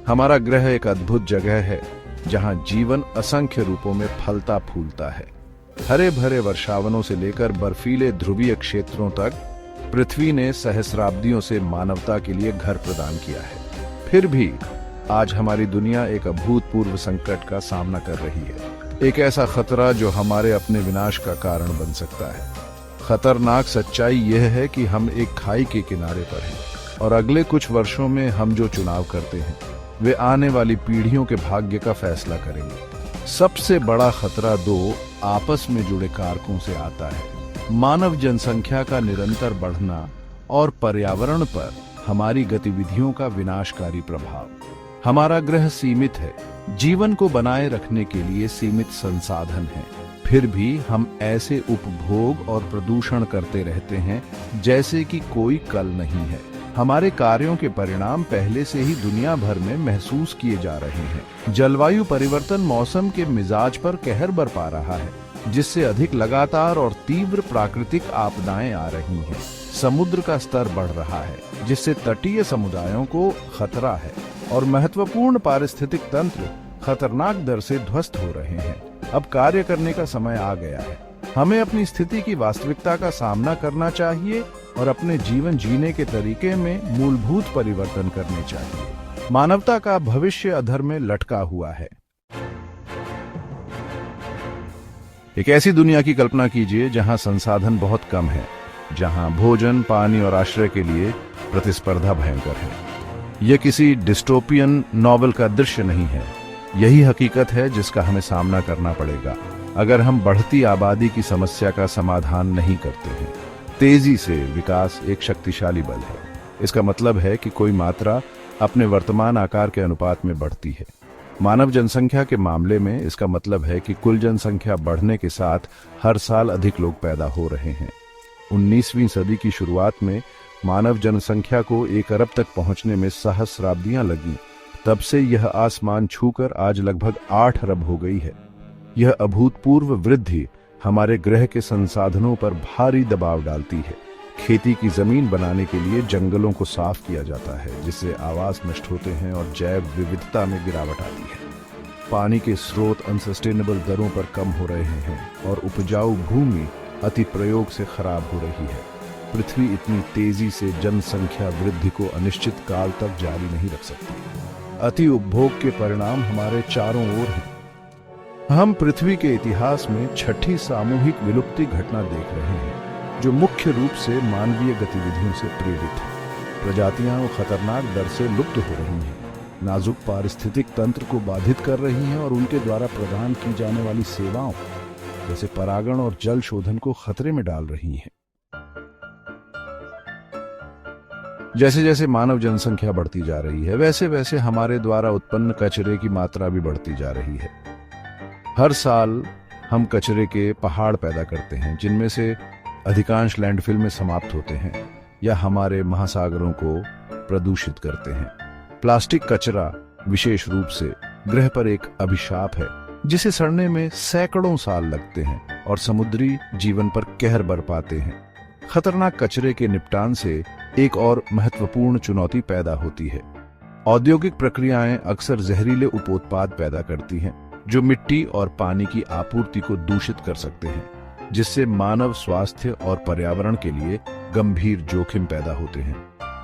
हमारा ग्रह एक अद्भुत जगह है जहां जीवन असंख्य रूपों में फलता फूलता है। हरे भरे वर्षावनों से लेकर बर्फीले ध्रुवीय क्षेत्रों तक पृथ्वी ने सहस्राब्दियों से मानवता के लिए घर प्रदान किया है। फिर भी आज हमारी दुनिया एक अभूतपूर्व संकट का सामना कर रही है, एक ऐसा खतरा जो हमारे अपने विनाश का कारण बन सकता है। खतरनाक सच्चाई यह है कि हम एक खाई के किनारे पर हैं और अगले कुछ वर्षों में हम जो चुनाव करते हैं वे आने वाली पीढ़ियों के भाग्य का फैसला करेंगे। सबसे बड़ा खतरा दो आपस में जुड़े कारकों से आता है: मानव जनसंख्या का निरंतर बढ़ना और पर्यावरण पर हमारी गतिविधियों का विनाशकारी प्रभाव। हमारा ग्रह सीमित है, जीवन को बनाए रखने के लिए सीमित संसाधन हैं। फिर भी हम ऐसे उपभोग और प्रदूषण करते रहते हैं जैसे कि कोई कल नहीं है। हमारे कार्यों के परिणाम पहले से ही दुनिया भर में महसूस किए जा रहे हैं। जलवायु परिवर्तन मौसम के मिजाज पर कहर बरपा रहा है, जिससे अधिक लगातार और तीव्र प्राकृतिक आपदाएं आ रही हैं। समुद्र का स्तर बढ़ रहा है, जिससे तटीय समुदायों को खतरा है और महत्वपूर्ण पारिस्थितिक तंत्र खतरनाक दर से ध्वस्त हो रहे हैं। अब कार्य करने का समय आ गया है। हमें अपनी स्थिति की वास्तविकता का सामना करना चाहिए और अपने जीवन जीने के तरीके में मूलभूत परिवर्तन करने चाहिए। मानवता का भविष्य अधर में लटका हुआ है। एक ऐसी दुनिया की कल्पना कीजिए जहां संसाधन बहुत कम है, जहां भोजन, पानी और आश्रय के लिए प्रतिस्पर्धा भयंकर है। यह किसी डिस्टोपियन नॉवल का दृश्य नहीं है, यही हकीकत है जिसका हमें सामना करना पड़ेगा अगर हम बढ़ती आबादी की समस्या का समाधान नहीं करते हैं। तेजी से विकास एक शक्तिशाली बल है। इसका मतलब है कि कोई मात्रा अपने वर्तमान आकार के अनुपात में बढ़ती है। मानव जनसंख्या के मामले में इसका मतलब है कि कुल जनसंख्या बढ़ने के साथ हर साल अधिक लोग पैदा हो रहे हैं। 19वीं सदी की शुरुआत में मानव जनसंख्या को 1 अरब तक पहुंचने में सहस्राब्दियां लगीं। तब से यह आसमान छूकर आज लगभग 8 अरब हो गई है। यह अभूतपूर्व वृद्धि हमारे ग्रह के संसाधनों पर भारी दबाव डालती है। खेती की जमीन बनाने के लिए जंगलों को साफ किया जाता है, जिससे आवास नष्ट होते हैं और जैव विविधता में गिरावट आती है। पानी के स्रोत अनसस्टेनेबल दरों पर कम हो रहे हैं और उपजाऊ भूमि अति प्रयोग से खराब हो रही है। पृथ्वी इतनी तेजी से जनसंख्या वृद्धि को अनिश्चित काल तक जारी नहीं रख सकती। अति उपभोग के परिणाम हमारे चारों ओर हैं। हम पृथ्वी के इतिहास में छठी सामूहिक विलुप्ति घटना देख रहे हैं, जो मुख्य रूप से मानवीय गतिविधियों से प्रेरित है। प्रजातियां खतरनाक दर से लुप्त हो रही हैं, नाजुक पारिस्थितिक तंत्र को बाधित कर रही हैं और उनके द्वारा प्रदान की जाने वाली सेवाओं जैसे परागण और जल शोधन को खतरे में डाल रही हैं। जैसे जैसे मानव जनसंख्या बढ़ती जा रही है, वैसे वैसे हमारे द्वारा उत्पन्न कचरे की मात्रा भी बढ़ती जा रही है। हर साल हम कचरे के पहाड़ पैदा करते हैं, जिनमें से अधिकांश लैंडफिल में समाप्त होते हैं या हमारे महासागरों को प्रदूषित करते हैं। प्लास्टिक कचरा विशेष रूप से ग्रह पर एक अभिशाप है, जिसे सड़ने में सैकड़ों साल लगते हैं और समुद्री जीवन पर कहर बरपाते हैं। खतरनाक कचरे के निपटान से एक और महत्वपूर्ण चुनौती पैदा होती है। औद्योगिक प्रक्रियाएं अक्सर जहरीले उपोत्पाद पैदा करती हैं, जो मिट्टी और पानी की आपूर्ति को दूषित कर सकते हैं, जिससे मानव स्वास्थ्य और पर्यावरण के लिए गंभीर जोखिम पैदा होते हैं।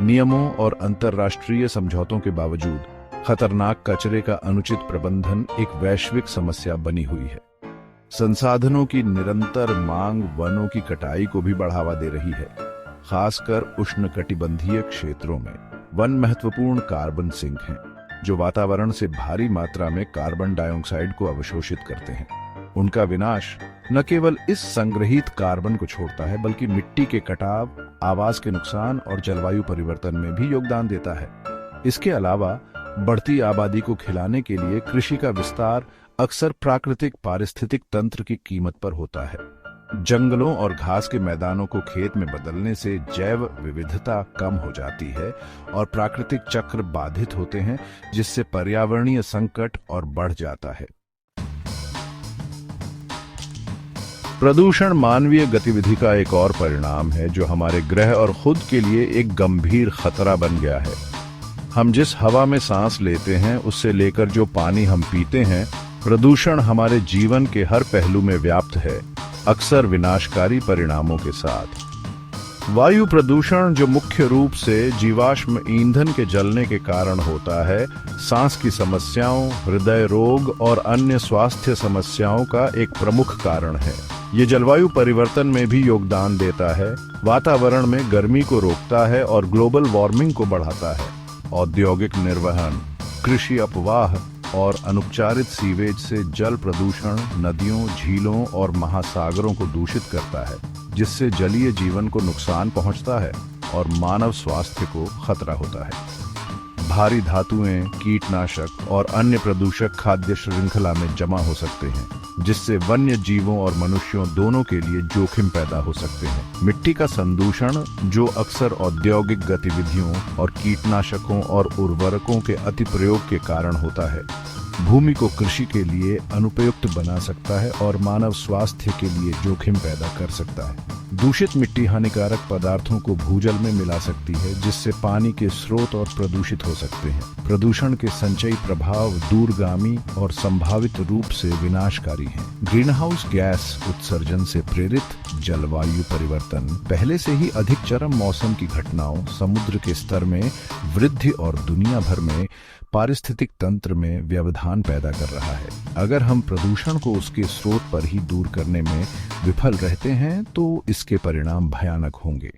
नियमों और अंतर्राष्ट्रीय समझौतों के बावजूद खतरनाक कचरे का अनुचित प्रबंधन एक वैश्विक समस्या बनी हुई है। संसाधनों की निरंतर मांग वनों की कटाई को भी बढ़ावा दे रही है। खासकर उष्णकटिबंधीय क्षेत्रों में वन महत्वपूर्ण कार्बन सिंक हैं, जो वातावरण से भारी मात्रा में कार्बन डाइऑक्साइड को अवशोषित करते हैं। उनका विनाश न केवल इस संग्रहित कार्बन को छोड़ता है, बल्कि मिट्टी के कटाव, आवास के नुकसान और जलवायु परिवर्तन में भी योगदान देता है। इसके अलावा बढ़ती आबादी को खिलाने के लिए कृषि का विस्तार अक्सर प्राकृतिक पारिस्थितिक तंत्र की कीमत पर होता है। जंगलों और घास के मैदानों को खेत में बदलने से जैव विविधता कम हो जाती है और प्राकृतिक चक्र बाधित होते हैं, जिससे पर्यावरणीय संकट और बढ़ जाता है। प्रदूषण मानवीय गतिविधि का एक और परिणाम है, जो हमारे ग्रह और खुद के लिए एक गंभीर खतरा बन गया है। हम जिस हवा में सांस लेते हैं उससे लेकर जो पानी हम पीते हैं, प्रदूषण हमारे जीवन के हर पहलू में व्याप्त है, अक्सर विनाशकारी परिणामों के साथ। वायु प्रदूषण, जो मुख्य रूप से जीवाश्म ईंधन के जलने के कारण होता है, सांस की समस्याओं, हृदय रोग और अन्य स्वास्थ्य समस्याओं का एक प्रमुख कारण है। ये जलवायु परिवर्तन में भी योगदान देता है, वातावरण में गर्मी को रोकता है और ग्लोबल वार्मिंग को बढ़ाता है। औद्योगिक निर्वहन, कृषि अपवाह और अनुपचारित सीवेज से जल प्रदूषण नदियों, झीलों और महासागरों को दूषित करता है, जिससे जलीय जीवन को नुकसान पहुंचता है और मानव स्वास्थ्य को खतरा होता है। भारी धातुएं, कीटनाशक और अन्य प्रदूषक खाद्य श्रृंखला में जमा हो सकते हैं, जिससे वन्य जीवों और मनुष्यों दोनों के लिए जोखिम पैदा हो सकते हैं। मिट्टी का संदूषण, जो अक्सर औद्योगिक गतिविधियों और कीटनाशकों और उर्वरकों के अतिप्रयोग के कारण होता है, भूमि को कृषि के लिए अनुपयुक्त बना सकता है और मानव स्वास्थ्य के लिए जोखिम पैदा कर सकता है। दूषित मिट्टी हानिकारक पदार्थों को भूजल में मिला सकती है, जिससे पानी के स्रोत और प्रदूषित हो सकते हैं। प्रदूषण के संचयी प्रभाव दूरगामी और संभावित रूप से विनाशकारी हैं। ग्रीनहाउस गैस उत्सर्जन से प्रेरित जलवायु परिवर्तन पहले से ही अधिक चरम मौसम की घटनाओं, समुद्र के स्तर में वृद्धि और दुनिया भर में पारिस्थितिक तंत्र में व्यवधान पैदा कर रहा है। अगर हम प्रदूषण को उसके स्रोत पर ही दूर करने में विफल रहते हैं तो इसके परिणाम भयानक होंगे।